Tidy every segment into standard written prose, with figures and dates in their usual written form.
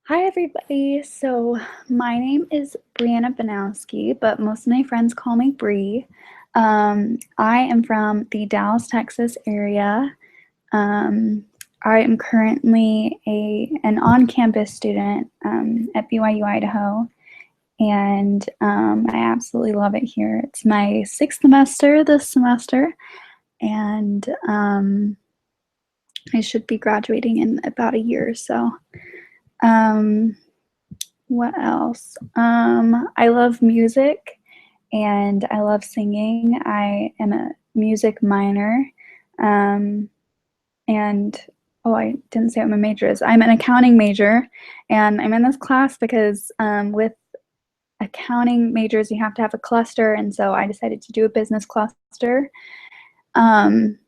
Hi, everybody. So, my name is Brianna Banowski, but most of my friends call me Bree. I am from the Dallas, Texas area. Um, I am currently an on-campus student at BYU, Idaho, and I absolutely love it here. It's my sixth semester this semester, and I should be graduating in about a year or so. Um, What else? I love music and I love singing. I am a music minor. Um, and oh, I didn't say what my major is. I'm an accounting major, and I'm in this class because with accounting majors, you have to have a cluster, and so I decided to do a business cluster. Um,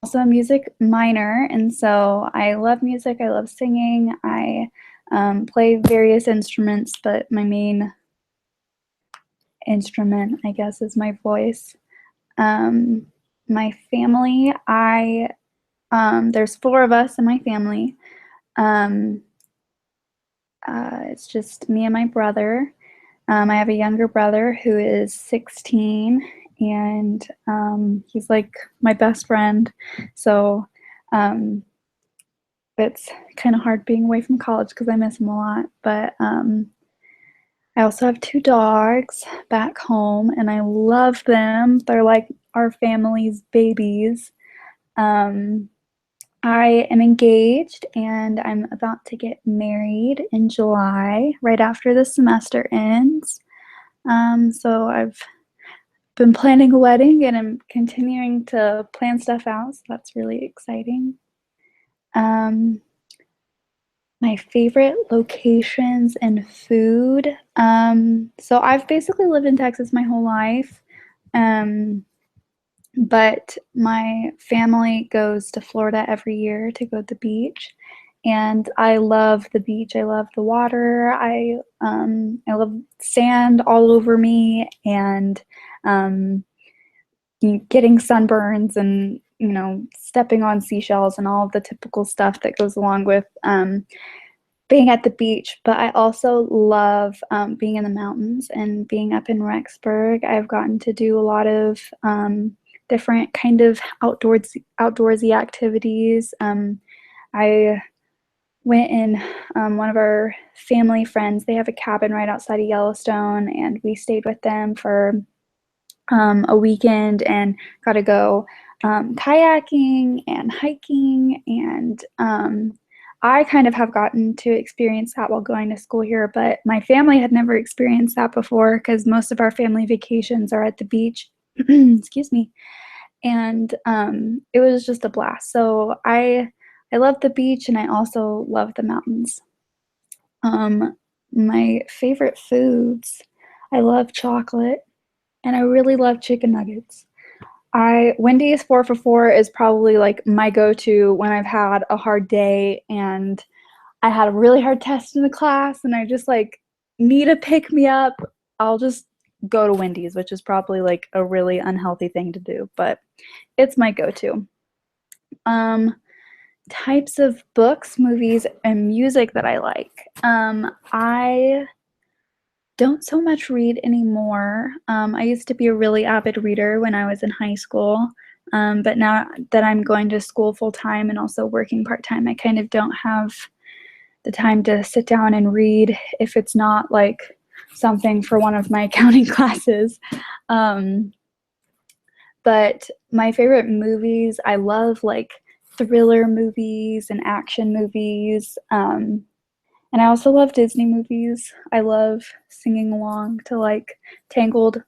Also a music minor, and so I love music. I love singing. I play various instruments, but my main instrument, I guess, is my voice. Um, my family, there's four of us in my family. Um, it's just me and my brother. I have a younger brother who is 16, and he's like my best friend. So it's kind of hard being away from college because I miss him a lot. But I also have two dogs back home, and I love them. They're like our family's babies. Um, I am engaged, and I'm about to get married in July, right after the semester ends. So I've been planning a wedding, and I'm continuing to plan stuff out, so that's really exciting. Um, My favorite locations and food. So I've basically lived in Texas my whole life. Um, but my family goes to Florida every year to go to the beach. And I love the beach. I love the water. I love sand all over me and um, getting sunburns and stepping on seashells and all of the typical stuff that goes along with being at the beach, but I also love being in the mountains and being up in Rexburg. I've gotten to do a lot of different kind of outdoorsy activities. I went in one of our family friends. They have a cabin right outside of Yellowstone, and we stayed with them for a weekend and got to go kayaking and hiking and I kind of have gotten to experience that while going to school here, but my family had never experienced that before because most of our family vacations are at the beach. Excuse me. And it was just a blast. So I love the beach and I also love the mountains. Um, my favorite foods, I love chocolate and I really love chicken nuggets. I Wendy's 4 for 4 is probably like my go-to when I've had a hard day and I had a really hard test in the class and I just like need a pick me up. I'll just go to Wendy's, which is probably like a really unhealthy thing to do, but it's my go-to. Um, Types of books, movies, and music that I like. I don't so much read anymore. I used to be a really avid reader when I was in high school, but now that I'm going to school full time and also working part time, I kind of don't have the time to sit down and read if it's not like something for one of my accounting classes. Um, but my favorite movies, I love like thriller movies and action movies. And I also love Disney movies. I love singing along to like Tangled,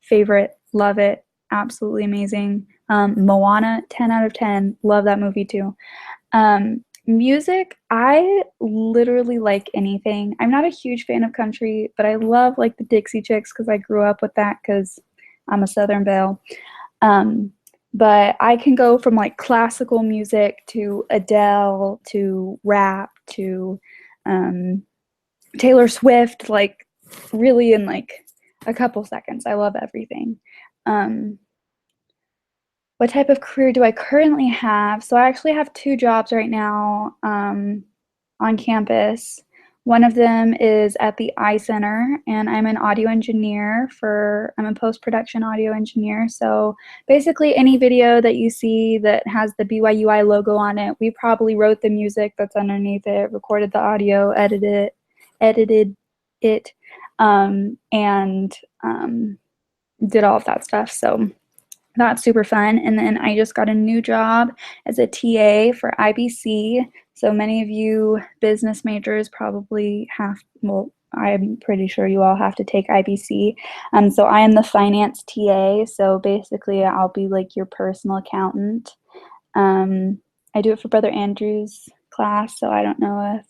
favorite, love it, absolutely amazing. Moana, 10 out of 10, love that movie too. Music, I literally like anything. I'm not a huge fan of country, but I love like the Dixie Chicks because I grew up with that because I'm a Southern Belle. Um, but I can go from like classical music to Adele to rap to um, Taylor Swift, like really in like a couple seconds. I love everything. Um, what type of career do I currently have? So I actually have two jobs right now. on campus. One of them is at the Eye Center, and I'm an audio engineer I'm a post-production audio engineer. So basically any video that you see that has the BYUI logo on it, we probably wrote the music that's underneath it, recorded the audio, edited it, and did all of that stuff. So that's super fun. And then I just got a new job as a TA for IBC. So many of you business majors probably well, I'm pretty sure you all have to take IBC. So I am the finance TA. So basically I'll be like your personal accountant. I do it for Brother Andrew's class, so I don't know if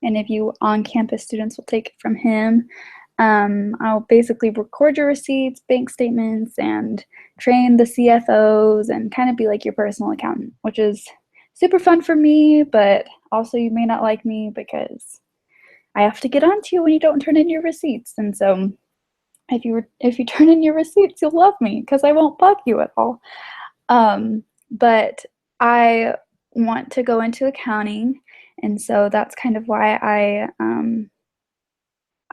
any of you on-campus students will take it from him. I'll basically record your receipts, bank statements, and train the CFOs and kind of be like your personal accountant, which is super fun for me, but also you may not like me because I have to get on to you when you don't turn in your receipts. And so if you turn in your receipts, you'll love me because I won't bug you at all. But I want to go into accounting, and so that's kind of why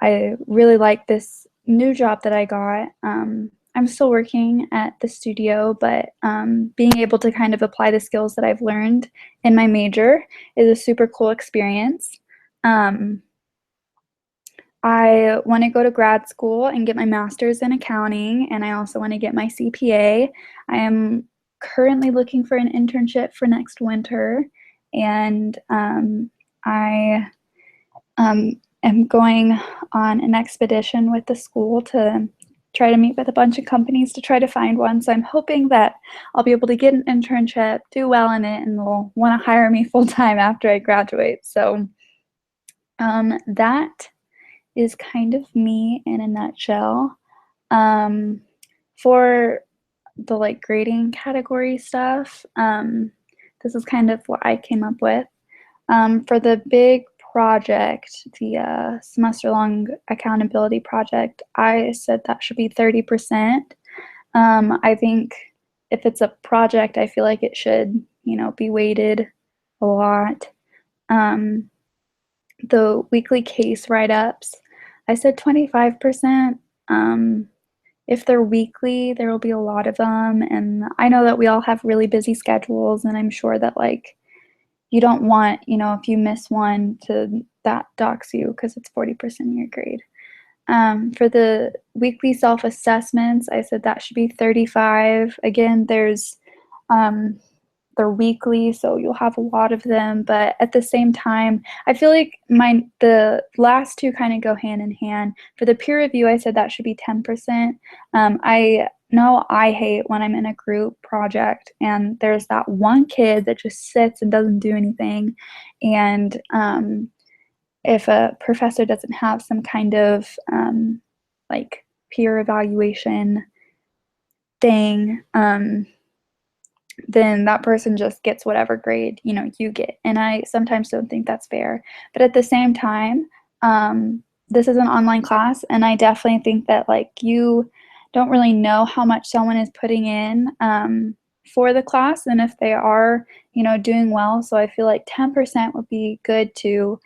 I really like this new job that I got. I'm still working at the studio, but being able to kind of apply the skills that I've learned in my major is a super cool experience. I want to go to grad school and get my master's in accounting, and I also want to get my CPA. I am currently looking for an internship for next winter, and I am going on an expedition with the school to try to meet with a bunch of companies to try to find one. So I'm hoping that I'll be able to get an internship, do well in it, and they'll want to hire me full time after I graduate. So that is kind of me in a nutshell. For the like grading category stuff, this is kind of what I came up with. For the big project, the semester-long accountability project, I said that should be 30%. I think if it's a project, I feel like it should, be weighted a lot. The weekly case write-ups, I said 25%. If they're weekly, there will be a lot of them, and I know that we all have really busy schedules, and I'm sure that like you don't want, if you miss one that docks you because it's 40% of your grade. For the weekly self-assessments, I said that should be 35. Again, they're weekly, so you'll have a lot of them, but at the same time, I feel like the last two kind of go hand in hand. For the peer review, I said that should be 10%. I know I hate when I'm in a group project and there's that one kid that just sits and doesn't do anything, and if a professor doesn't have some kind of like peer evaluation thing, then that person just gets whatever grade you get, and I sometimes don't think that's fair. But at the same time, this is an online class, and I definitely think that like you don't really know how much someone is putting in for the class, and if they are doing well. So I feel like 10% would be good to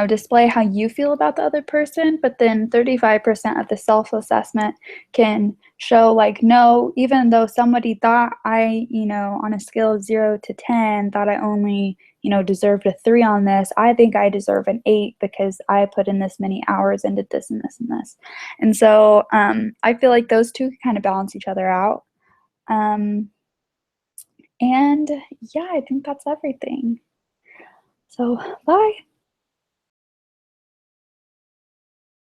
display how you feel about the other person, but then 35% of the self-assessment can show like, no, even though somebody thought I, on a scale of 0 to 10, thought I only, deserved a 3 on this, I think I deserve an 8 because I put in this many hours and did this and this and this. And so I feel like those two kind of balance each other out. And yeah, I think that's everything. So bye.